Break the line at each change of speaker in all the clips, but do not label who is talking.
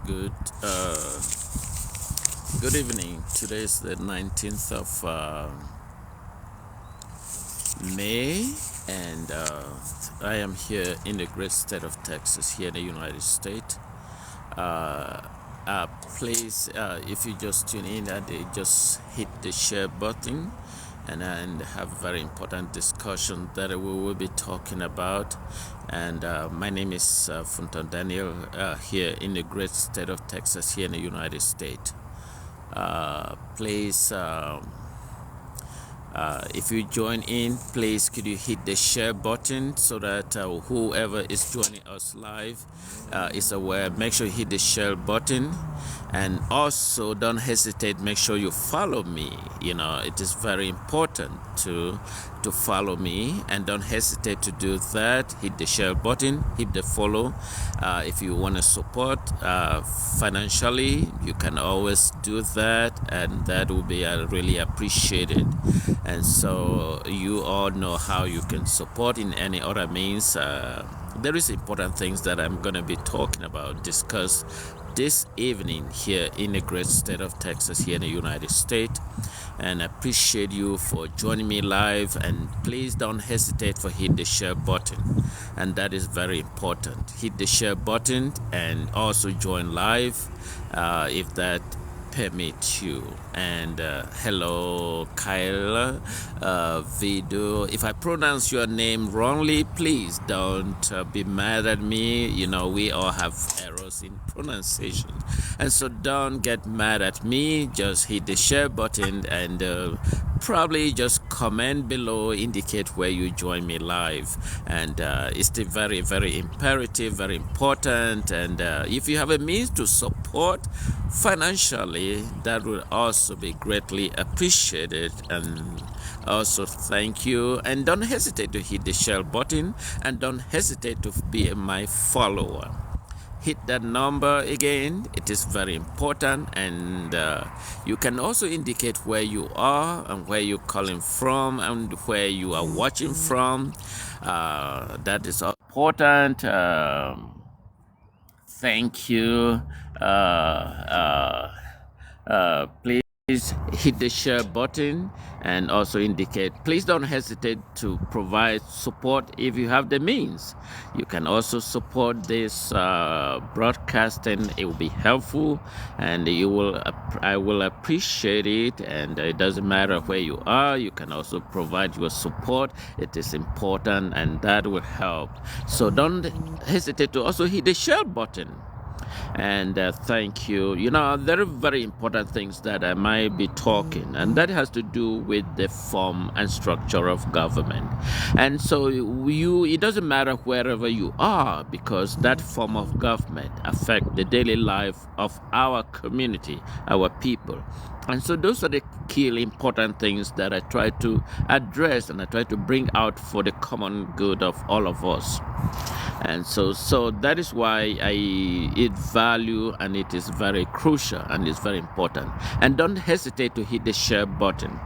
Good uh, good evening. Today is the 19th of May, and I am here in the great state of Texas, here in the United States. Uh, Please, if you just tune in, just hit the share button and have a very important discussion that we will be talking about. And my name is Funton Daniel, here in the great state of Texas, here in the United States. Please, if you join in, please could you hit the share button so that whoever is joining us live is aware. Make sure you hit the share button, and also don't hesitate. Make sure you follow me. It is very important to follow me, and don't hesitate to do that. Hit the share button, hit the follow. If you want to support financially, you can always do that, and that will be really appreciated. And so you all know how you can support in any other means. There is important things that I'm going to be talking about, discuss this evening here in the great state of Texas, here in the United States. And I appreciate you for joining me live, and please don't hesitate for hit the share button, and that is very important. Hit the share button and also join live if that permit you. And hello Kyle Vido. If I pronounce your name wrongly, please don't be mad at me. We all have errors in pronunciation, and so don't get mad at me. Just hit the share button and probably just comment below, indicate where you join me live. And it's the very, very imperative, very important. And if you have a means to support financially, that would also be greatly appreciated. And also thank you. And don't hesitate to hit the share button, and don't hesitate to be my follower. Hit that number again. It is very important. And you can also indicate where you are and where you're calling from and where you are watching from. That is important. Thank you. Please hit the share button and also indicate. Please don't hesitate to provide support if you have the means. You can also support this broadcasting. It will be helpful, and I will appreciate it. And it doesn't matter where you are. You can also provide your support. It is important, and that will help. So don't hesitate to also hit the share button. And thank you. There are very important things that I might be talking, and that has to do with the form and structure of government. And so it doesn't matter wherever you are, because that form of government affects the daily life of our community, our people. And so those are the key important things that I try to address, and I try to bring out for the common good of all of us. And so that is why it value, and it is very crucial, and it's very important. And don't hesitate to hit the share button.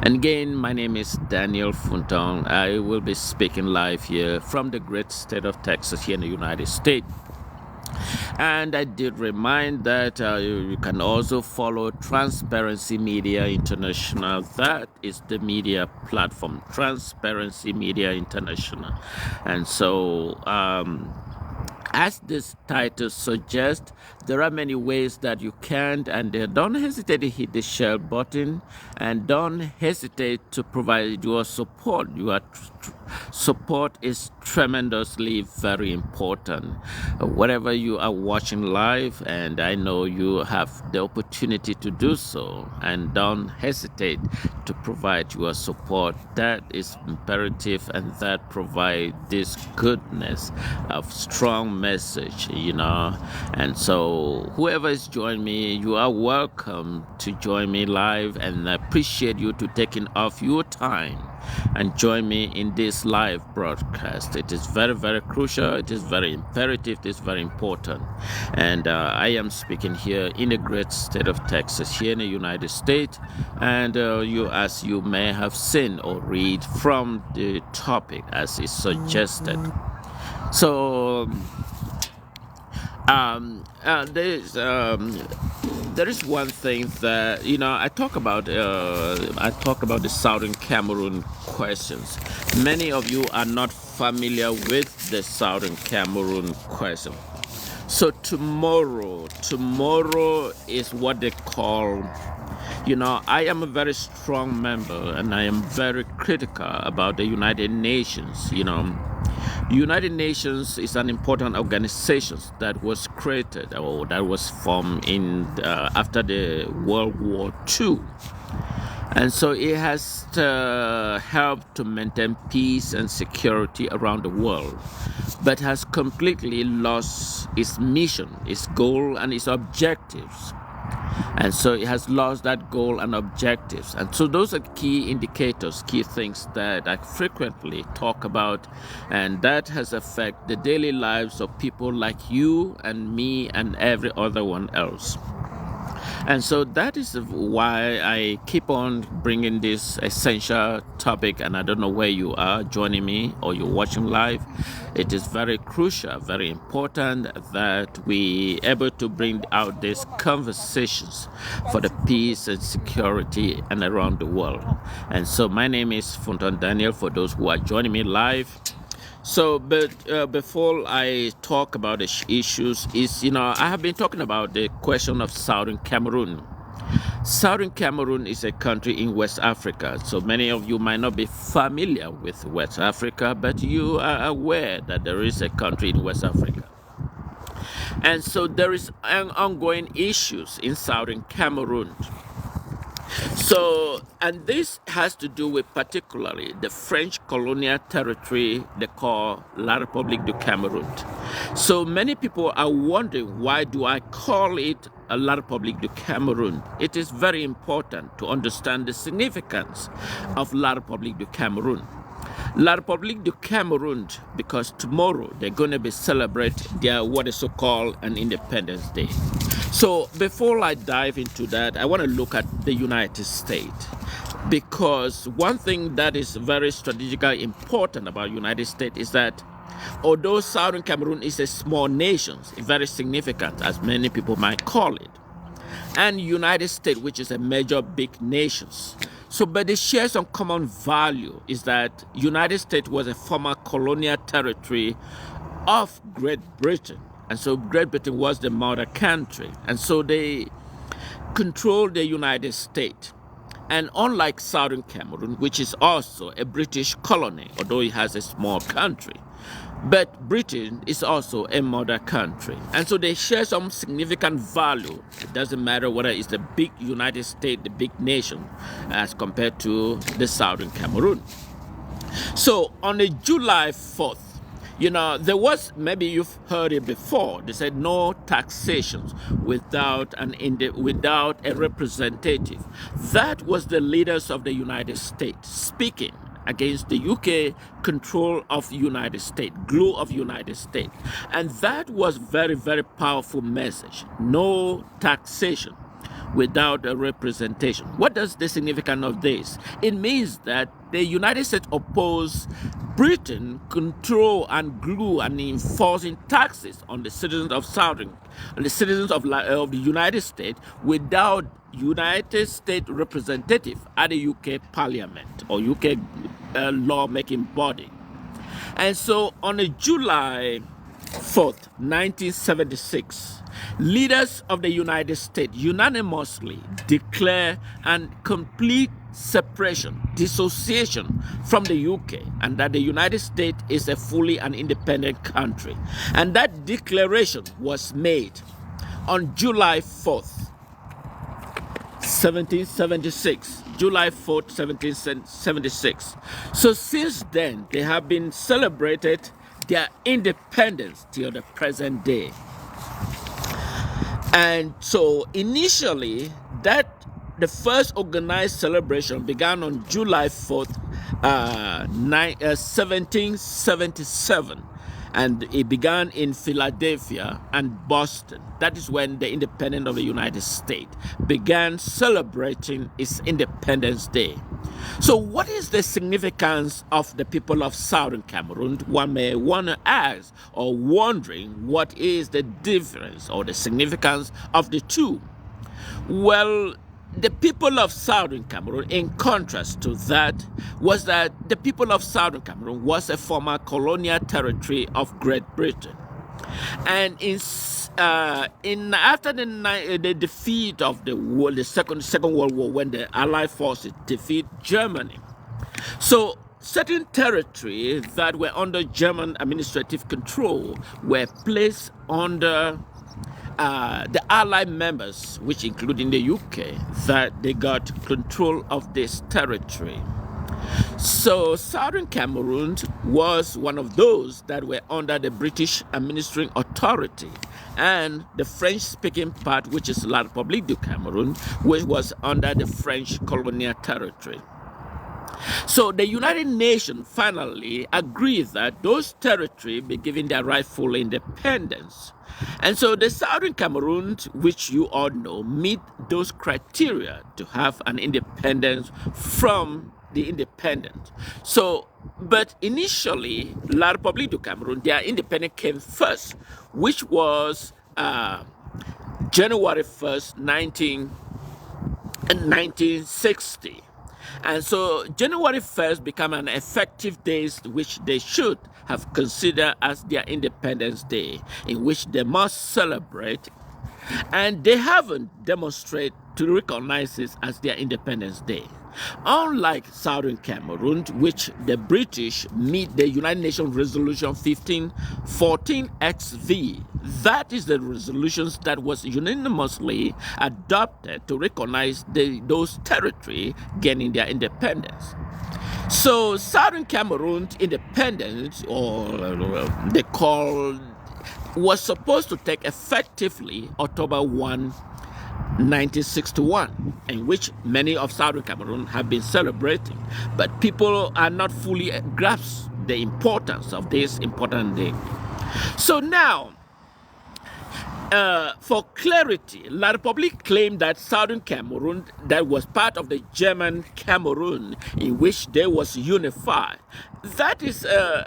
And again, my name is Daniel Funton. I will be speaking live here from the great state of Texas, here in the United States. And I did remind that you can also follow Transparency Media International. That is the media platform, Transparency Media International. And so as this title suggests, there are many ways that you can, and don't hesitate to hit the share button, and don't hesitate to provide your support. Your support is tremendously very important. Whatever you are watching live, and I know you have the opportunity to do so, and don't hesitate to provide your support. That is imperative, and that provides this goodness of strong message, And so whoever is joining me, you are welcome to join me live, and I appreciate you to taking off your time and join me in this live broadcast. It is very, very crucial. It is very imperative. It is very important. And I am speaking here in the great state of Texas, here in the United States. And as you may have seen or read from the topic as is suggested. So There is one thing that I talk about the Southern Cameroon questions. Many of you are not familiar with the Southern Cameroon question. So tomorrow is what they call, I am a very strong member and I am very critical about the United Nations. The United Nations is an important organization that was created or that was formed in after the World War II. And so it has helped to maintain peace and security around the world, but has completely lost its mission, its goal, and its objectives. And so it has lost that goal and objectives. And so those are key indicators, key things that I frequently talk about, and that has affected the daily lives of people like you and me and every other one else. And so that is why I keep on bringing this essential topic. And I don't know where you are joining me or you're watching live. It is very crucial, very important that we able to bring out these conversations for the peace and security and around the world. And so my name is Fonton Daniel for those who are joining me live. So, but before I talk about the issues, I have been talking about the question of Southern Cameroon. Southern Cameroon is a country in West Africa. So many of you might not be familiar with West Africa, but you are aware that there is a country in West Africa. And so there is ongoing issues in Southern Cameroon. So, and this has to do with particularly the French colonial territory they call La Republique du Cameroun. So many people are wondering, why do I call it a La Republique du Cameroun? It is very important to understand the significance of La Republique du Cameroun. La Republique du Cameroun, because tomorrow they're going to be celebrating their what is so-called an Independence Day. So before I dive into that, I want to look at the United States, because one thing that is very strategically important about United States is that although Southern Cameroon is a small nation, very significant as many people might call it, and United States, which is a major big nation. So, but they share some common value is that United States was a former colonial territory of Great Britain. And so Great Britain was the mother country. And so they controlled the United States. And unlike Southern Cameroon, which is also a British colony, although it has a small country, but Britain is also a mother country. And so they share some significant value. It doesn't matter whether it's the big United States, the big nation, as compared to the Southern Cameroon. So on the July 4th, there was, maybe you've heard it before, they said no taxations without a representative. That was the leaders of the United States speaking against the UK control of the United States, glue of United States. And that was very, very powerful message. No taxation without a representation. What does the significance of this? It means that the United States opposed Britain control and glue and enforcing taxes on the citizens of the United States without United States representative at the UK Parliament or UK lawmaking body. And so on July 4th, 1976, leaders of the United States unanimously declare a complete separation, dissociation from the UK, and that the United States is a fully and independent country. And that declaration was made on July 4th, 1776. July 4th, 1776. So since then, they have been celebrated their independence till the present day. And so initially, the first organized celebration began on July 4th, 1777. And it began in Philadelphia and Boston. That is when the independence of the United States began celebrating its Independence Day. So what is the significance of the people of Southern Cameroon? One may want to ask, or wondering what is the difference or the significance of the two. Well, the people of Southern Cameroon, in contrast to that, was that the people of Southern Cameroon was a former colonial territory of Great Britain. And after the defeat of the Second World War, when the Allied forces defeat Germany, so certain territories that were under German administrative control were placed under the Allied members, which including the UK, that they got control of this territory. So Southern Cameroon was one of those that were under the British administering authority, and the French-speaking part, which is La Republique du Cameroun, which was under the French colonial territory. So the United Nations finally agreed that those territories be given their rightful independence. And so the Southern Cameroon, which you all know, meet those criteria to have an independence from the independent. So, but initially, La Republique du Cameroun, their independence came first, which was January 1st, 1960. And so January 1st became an effective day which they should have considered as their Independence Day, in which they must celebrate. And they haven't demonstrated to recognize it as their Independence Day. Unlike Southern Cameroon, which the British meet the United Nations Resolution 1514 XV. That is the resolutions that was unanimously adopted to recognize those territories gaining their independence. So Southern Cameroon's independence, or they call, was supposed to take effectively October 1, 1961, in which many of Southern Cameroon have been celebrating, but people are not fully grasp the importance of this important day. So now, for clarity, La Republique claimed that Southern Cameroon, that was part of the German Cameroon, in which they was unified. That is a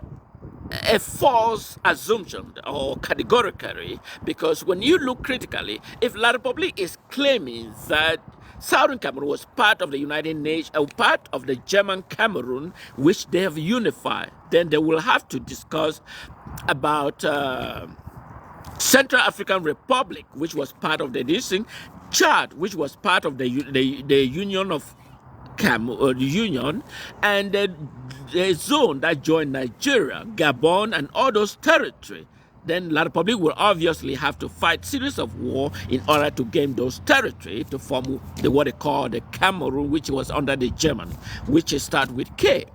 false assumption, or categorically, because when you look critically, if La Republique is claiming that Southern Cameroon was part of the United Nations, or part of the German Cameroon, which they have unified, then they will have to discuss about Central African Republic, which was part of the nation, Chad, which was part of the Union of Union, and the zone that joined Nigeria, Gabon, and all those territories. Then La Republique will obviously have to fight series of war in order to gain those territories to form what they call the Cameroon, which was under the German, which start with K.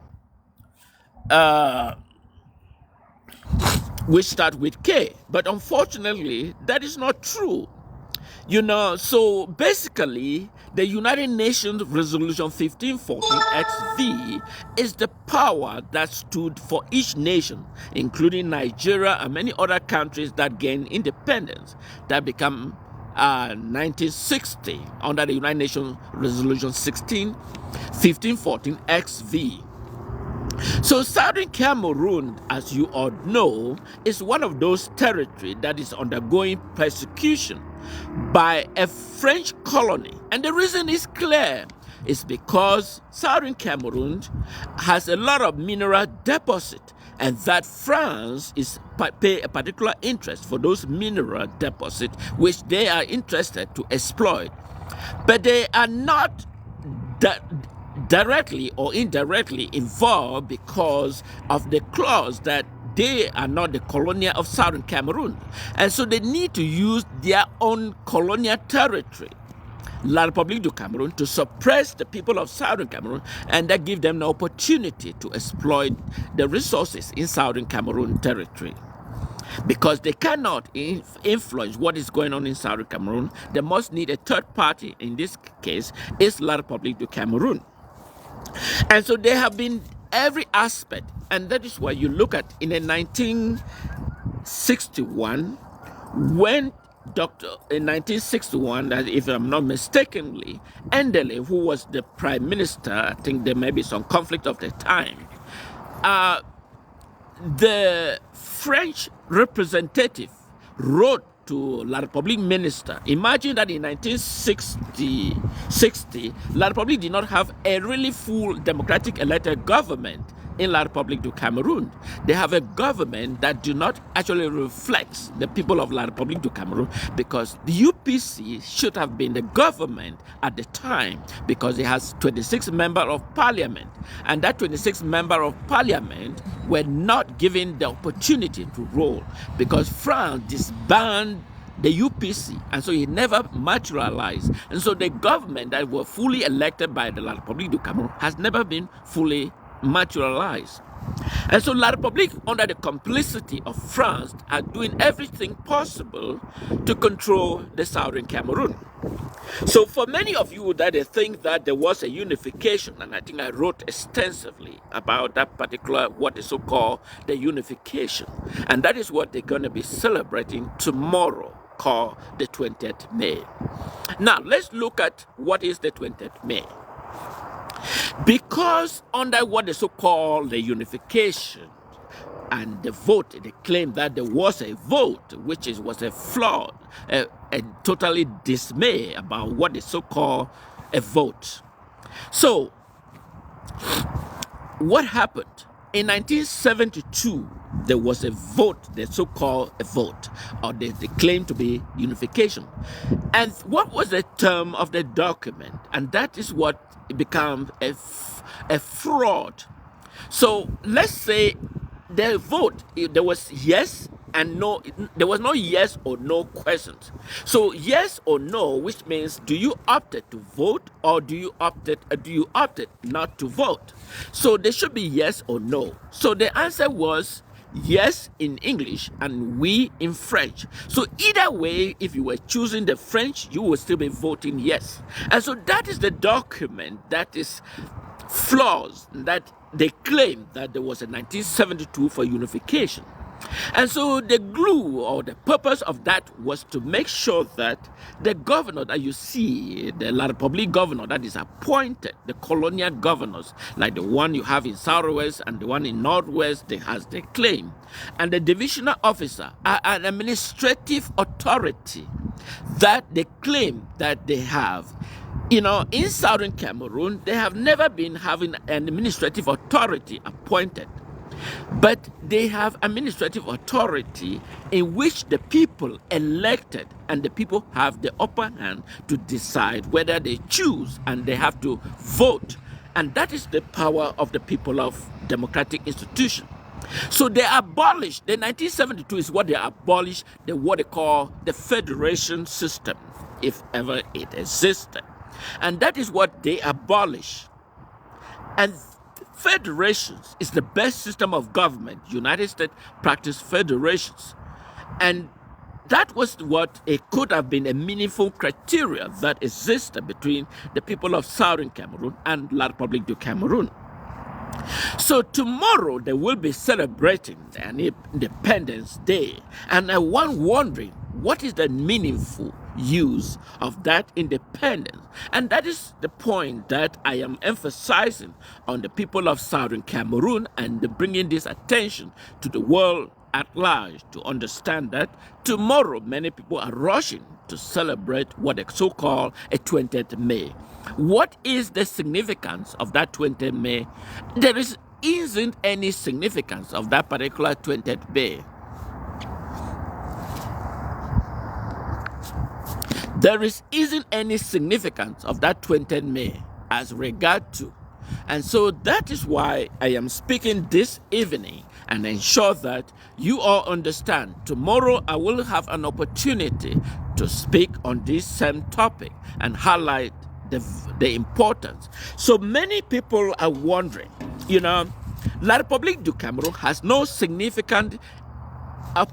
Which start with K. But unfortunately, that is not true. You know, so basically, the United Nations Resolution 1514 XV is the power that stood for each nation, including Nigeria and many other countries that gained independence, that become 1960 under the United Nations Resolution 1514 XV. So Southern Cameroon, as you all know, is one of those territories that is undergoing persecution by a French colony. And the reason is clear. It's because Southern Cameroon has a lot of mineral deposit, and that France is pay a particular interest for those mineral deposits which they are interested to exploit. But they are not directly or indirectly involved because of the clause that they are not the colonial of Southern Cameroon. And so they need to use their own colonial territory, La Republique du Cameroun, to suppress the people of Southern Cameroon, and that give them the opportunity to exploit the resources in Southern Cameroon territory. Because they cannot influence what is going on in Southern Cameroon, they must need a third party. In this case, is La Republique du Cameroun. And so they have been every aspect And that is why you look at in a 1961, when in 1961, that if I'm not mistakenly, Endele, who was the prime minister, I think there may be some conflict of the time, the French representative wrote to La Republique minister. Imagine that in 1960, La Republique did not have a really full democratic elected government in La Republique du Cameroun. They have a government that do not actually reflect the people of La Republique du Cameroun, because the UPC should have been the government at the time, because it has 26 members of parliament, and that 26 members of parliament were not given the opportunity to rule, because France disbanded the UPC, and so it never materialized. And so the government that were fully elected by the La Republique du Cameroun has never been fully materialized. And so La Republique, under the complicity of France, are doing everything possible to control the Southern Cameroon. So for many of you that they think that there was a unification, and I think I wrote extensively about that particular, what is so-called the unification, and that is what they're going to be celebrating tomorrow, called the 20th May. Now let's look at what is the 20th May. Because under what is so-called the unification and the vote, they claim that there was a vote which was a flawed, a totally dismay about what is so-called a vote. So what happened? In 1972, there was a vote, the so-called a vote, or they claim to be unification. And what was the term of the document? And that is what became a fraud. So let's say the vote, there was yes and no, there was no yes or no questions. So yes or no, which means do you opted to vote, or do you opted not to vote? So there should be yes or no. So the answer was yes in English and we in French. So either way, if you were choosing the French, you will still be voting yes. And so that is the document that is flaws, that they claim that there was a 1972 for unification. And so the glue or the purpose of that was to make sure that the governor that you see, the La Republique governor that is appointed, the colonial governors, like the one you have in Southwest and the one in Northwest, they has the claim. And the divisional officer are an administrative authority that they claim that they have. You know, in Southern Cameroon, they have never been having an administrative authority appointed. But they have administrative authority in which the people elected, and the people have the upper hand to decide whether they choose, and they have to vote. And that is the power of the people of democratic institution. So they abolished, the 1972 is what they abolished, what they call the federation system, if ever it existed. And that is what they abolished. And federations is the best system of government. United States practiced federations. And that was what it could have been a meaningful criteria that existed between the people of Southern Cameroon and La Republique du Cameroon. So tomorrow they will be celebrating an Independence Day. And I was wondering, what is the meaningful use of that independence? And that is the point that I am emphasizing on the people of Southern Cameroon, and bringing this attention to the world at large to understand that tomorrow many people are rushing to celebrate what is so-called a 20th May. What is the significance of that 20th May? There isn't any significance of that particular 20th May. There isn't any significance of that 20th May as regard to. And so that is why I am speaking this evening, and ensure that you all understand. Tomorrow I will have an opportunity to speak on this same topic and highlight the importance. So many people are wondering, you know, La Republique du Cameroun has no significant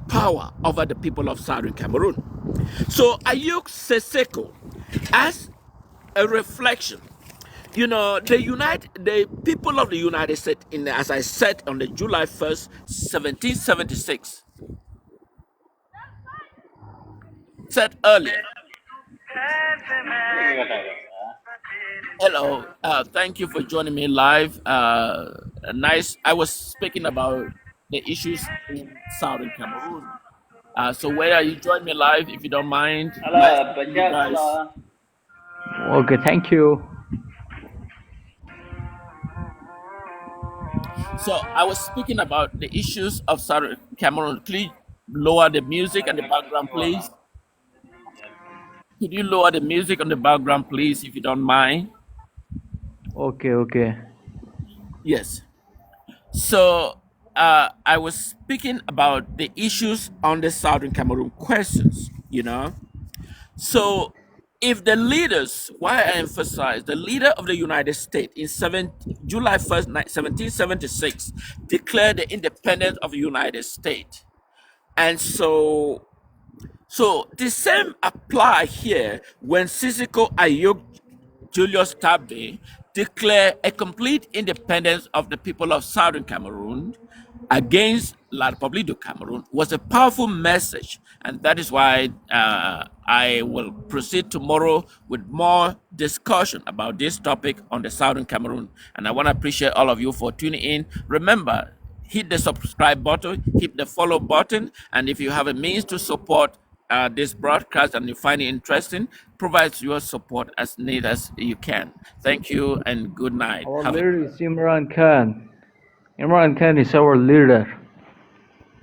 power over the people of Southern Cameroon. So Ayuk Sisiku, as a reflection, the people of the United States, as I said, on the July 1st, 1776, said earlier. Hello, thank you for joining me live. Nice. I was speaking about the issues in Southern Cameroon. So whether you join me live, if you don't mind, nice to
Alors,
see you
Bajak,
guys.
alors,
Okay, thank you.
So I was speaking about the issues of Southern Cameroon. Please lower the music and the background, please. Could you lower the music on the background, please, if you don't mind?
Okay.
Yes. So I was speaking about the issues on the Southern Cameroon questions. So if the leaders, why I emphasize, the leader of the United States in July 1st, 1776, declared the independence of the United States. And so the same apply here when Sisiku Ayuk Julius Tabe declared a complete independence of the people of Southern Cameroon against La Republique du Cameroon was a powerful message. And that is why I will proceed tomorrow with more discussion about this topic on the Southern Cameroon. And I want to appreciate all of you for tuning in. Remember, hit the subscribe button, hit the follow button, and if you have a means to support this broadcast and you find it interesting, provide your support as neat as you can. Thank you and good night.
Our
Have a
leader is Imran Khan. Imran Khan is our leader.